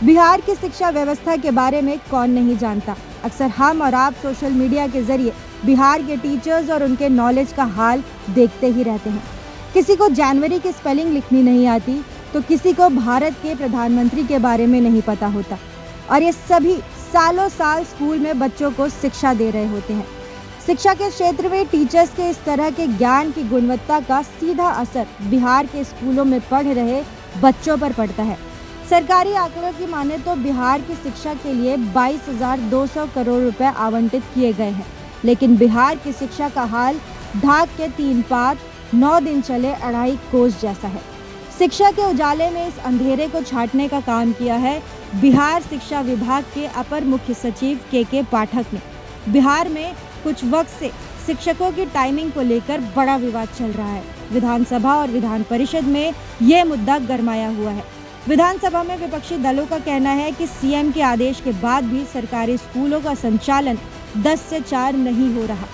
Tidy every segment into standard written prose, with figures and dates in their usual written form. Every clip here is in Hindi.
बिहार की शिक्षा व्यवस्था के बारे में कौन नहीं जानता। अक्सर हम और आप सोशल मीडिया के जरिए बिहार के टीचर्स और उनके नॉलेज का हाल देखते ही रहते हैं। किसी को जनवरी की स्पेलिंग लिखनी नहीं आती तो किसी को भारत के प्रधानमंत्री के बारे में नहीं पता होता, और ये सभी सालों साल स्कूल में बच्चों को शिक्षा दे रहे होते हैं। शिक्षा के क्षेत्र में टीचर्स के इस तरह के ज्ञान की गुणवत्ता का सीधा असर बिहार के स्कूलों में पढ़ रहे बच्चों पर पड़ता है। सरकारी आंकड़ों की माने तो बिहार की शिक्षा के लिए 22,200 करोड़ रुपए आवंटित किए गए हैं, लेकिन बिहार की शिक्षा का हाल ढाक के 3 पात 9 दिन चले 2.5 कोस जैसा है। शिक्षा के उजाले में इस अंधेरे को छाटने का काम किया है बिहार शिक्षा विभाग के अपर मुख्य सचिव के पाठक ने। बिहार में कुछ वक्त से शिक्षकों की टाइमिंग को लेकर बड़ा विवाद चल रहा है। विधानसभा और विधान परिषद में ये मुद्दा गरमाया हुआ है। विधानसभा में विपक्षी दलों का कहना है कि सीएम के आदेश के बाद भी सरकारी स्कूलों का संचालन 10 से 4 नहीं हो रहा।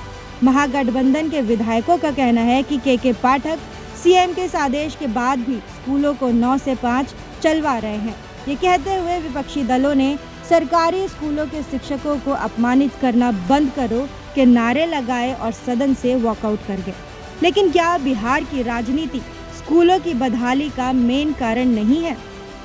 महागठबंधन के विधायकों का कहना है कि के पाठक सीएम के इस आदेश के बाद भी स्कूलों को 9 से 5 चलवा रहे हैं। ये कहते हुए विपक्षी दलों ने सरकारी स्कूलों के शिक्षकों को अपमानित करना बंद करो के नारे लगाए और सदन से वॉकआउट कर गए। लेकिन क्या बिहार की राजनीति स्कूलों की बदहाली का मेन कारण नहीं है?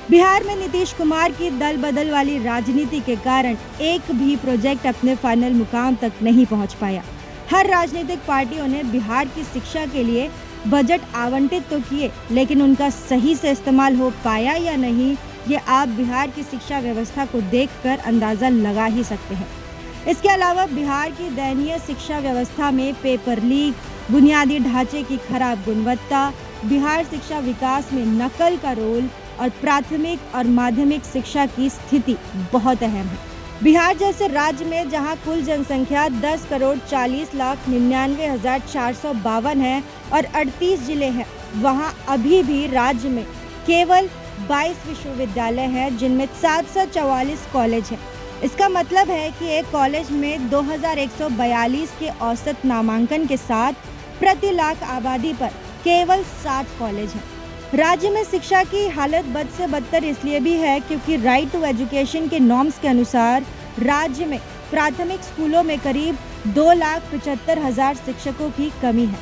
बिहार में नीतीश कुमार की दल बदल वाली राजनीति के कारण एक भी प्रोजेक्ट अपने फाइनल मुकाम तक नहीं पहुंच पाया। हर राजनीतिक पार्टियों ने बिहार की शिक्षा के लिए बजट आवंटित तो किए, लेकिन उनका सही से इस्तेमाल हो पाया या नहीं, ये आप बिहार की शिक्षा व्यवस्था को देखकर अंदाजा लगा ही सकते हैं। इसके अलावा बिहार की दयनीय शिक्षा व्यवस्था में पेपर लीक, बुनियादी ढांचे की खराब गुणवत्ता, बिहार शिक्षा विकास में नकल का रोल और प्राथमिक और माध्यमिक शिक्षा की स्थिति बहुत अहम है। बिहार जैसे राज्य में जहां कुल जनसंख्या 10,40,99,452 है और 38 जिले हैं, वहां अभी भी राज्य में केवल 22 विश्वविद्यालय हैं, जिनमें 744 कॉलेज हैं। इसका मतलब है कि एक कॉलेज में 2142 के औसत नामांकन के साथ प्रति लाख आबादी पर केवल 60 कॉलेज हैं। राज्य में शिक्षा की हालत बद से बदतर इसलिए भी है क्योंकि राइट टू एजुकेशन के नॉर्म्स के अनुसार राज्य में प्राथमिक स्कूलों में करीब 2,75,000 शिक्षकों की कमी है।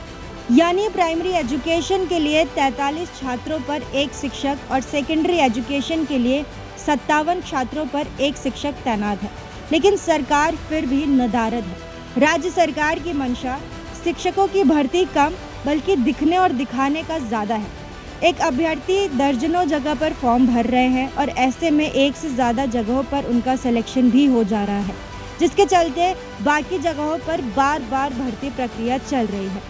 यानी प्राइमरी एजुकेशन के लिए 43 छात्रों पर एक शिक्षक और सेकेंडरी एजुकेशन के लिए 57 छात्रों पर एक शिक्षक तैनात है। लेकिन सरकार फिर भी नदारद है। राज्य सरकार की मंशा शिक्षकों की भर्ती कम बल्कि दिखने और दिखाने का ज्यादा है। एक अभ्यर्थी दर्जनों जगह पर फॉर्म भर रहे हैं और ऐसे में एक से ज्यादा जगहों पर उनका सिलेक्शन भी हो जा रहा है, जिसके चलते बाकी जगहों पर बार बार भर्ती प्रक्रिया चल रही है।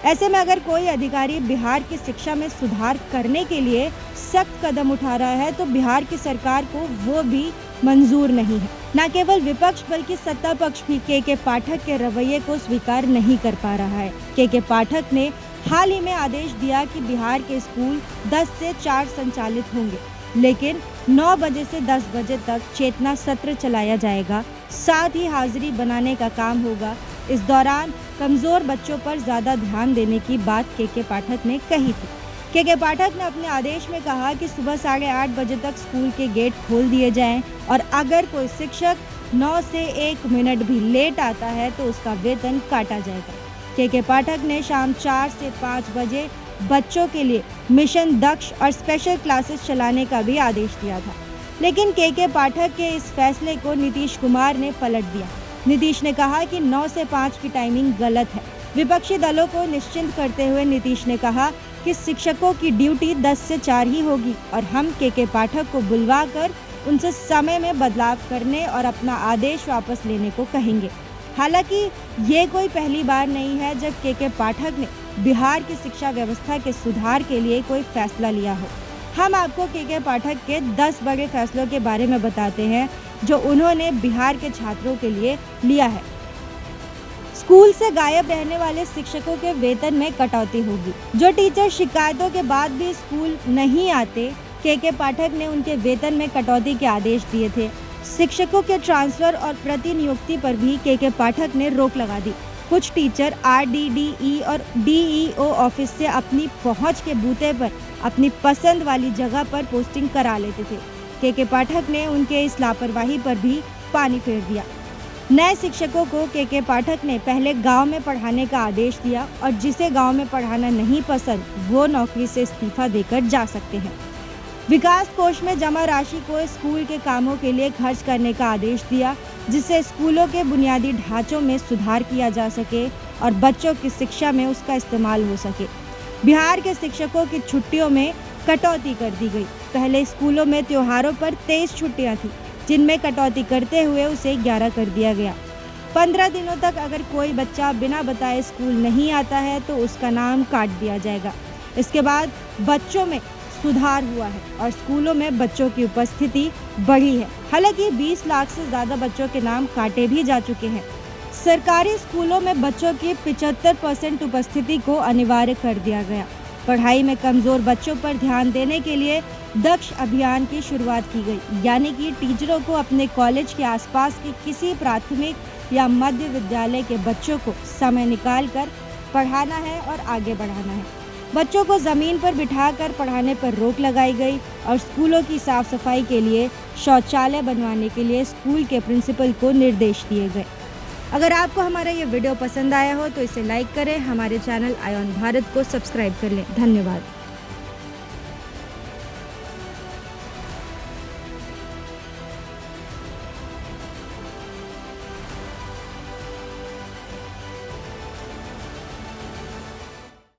ऐसे में अगर कोई अधिकारी बिहार की शिक्षा में सुधार करने के लिए सख्त कदम उठा रहा है तो बिहार की सरकार को वो भी मंजूर नहीं है। न केवल विपक्ष बल्कि सत्ता पक्ष भी के पाठक के रवैये को स्वीकार नहीं कर पा रहा है। के पाठक ने हाल ही में आदेश दिया कि बिहार के स्कूल 10 से 4 संचालित होंगे, लेकिन 9 बजे से 10 बजे तक चेतना सत्र चलाया जाएगा। साथ ही हाजिरी बनाने का काम होगा। इस दौरान कमजोर बच्चों पर ज्यादा ध्यान देने की बात के पाठक ने कही थी। के पाठक ने अपने आदेश में कहा कि सुबह 8:30 बजे तक स्कूल के गेट खोल दिए जाएं और अगर कोई शिक्षक 9 से 1 मिनट भी लेट आता है तो उसका वेतन काटा जाएगा। के पाठक ने शाम 4 से 5 बजे बच्चों के लिए मिशन दक्ष और स्पेशल क्लासेस चलाने का भी आदेश दिया था, लेकिन के पाठक के इस फैसले को नीतीश कुमार ने पलट दिया। नीतीश ने कहा कि 9 से 5 की टाइमिंग गलत है। विपक्षी दलों को निश्चिंत करते हुए नीतीश ने कहा कि शिक्षकों की ड्यूटी 10 से 4 ही होगी और हम के पाठक को बुलवाकर उनसे समय में बदलाव करने और अपना आदेश वापस लेने को कहेंगे। हालांकि ये कोई पहली बार नहीं है जब के पाठक ने बिहार की शिक्षा व्यवस्था के सुधार के लिए कोई फैसला लिया हो। हम आपको के पाठक के 10 बड़े फैसलों के बारे में बताते हैं जो उन्होंने बिहार के छात्रों के लिए लिया है। स्कूल से गायब रहने वाले शिक्षकों के वेतन में कटौती होगी। जो टीचर शिकायतों के बाद भी स्कूल नहीं आते, के पाठक ने उनके वेतन में कटौती के आदेश दिए थे। शिक्षकों के ट्रांसफर और प्रतिनियुक्ति पर भी के पाठक ने रोक लगा दी। कुछ टीचर RDDE और DEO ऑफिस से अपनी पहुंच के बूते पर अपनी पसंद वाली जगह पर पोस्टिंग करा लेते थे। के पाठक ने उनके इस लापरवाही पर भी पानी फेर दिया। नए शिक्षकों को के पाठक ने पहले गांव में पढ़ाने का आदेश दिया और जिसे गांव में पढ़ाना नहीं पसंद वो नौकरी से इस्तीफा देकर जा सकते हैं। विकास कोष में जमा राशि को स्कूल के कामों के लिए खर्च करने का आदेश दिया, जिससे स्कूलों के बुनियादी ढांचों में सुधार किया जा सके और बच्चों की शिक्षा में उसका इस्तेमाल हो सके। बिहार के शिक्षकों की छुट्टियों में कटौती कर दी गई। पहले स्कूलों में त्योहारों पर 23 छुट्टियां थी, जिनमें कटौती करते हुए उसे 11 कर दिया गया। 15 दिनों तक अगर कोई बच्चा बिना बताए स्कूल नहीं आता है तो उसका नाम काट दिया जाएगा। इसके बाद बच्चों में सुधार हुआ है और स्कूलों में बच्चों की उपस्थिति बढ़ी है। हालांकि 20 लाख से ज्यादा बच्चों के नाम काटे भी जा चुके हैं। सरकारी स्कूलों में बच्चों की 75% उपस्थिति को अनिवार्य कर दिया गया। पढ़ाई में कमजोर बच्चों पर ध्यान देने के लिए दक्ष अभियान की शुरुआत की गई, यानी कि टीचरों को अपने कॉलेज के आसपास के किसी प्राथमिक या मध्य विद्यालय के बच्चों को समय निकालकर पढ़ाना है और आगे बढ़ाना है। बच्चों को जमीन पर बिठाकर पढ़ाने पर रोक लगाई गई और स्कूलों की साफ सफाई के लिए शौचालय बनवाने के लिए स्कूल के प्रिंसिपल को निर्देश दिए गए। अगर आपको हमारा ये वीडियो पसंद आया हो तो इसे लाइक करें, हमारे चैनल आयोन भारत को सब्सक्राइब कर लें। धन्यवाद।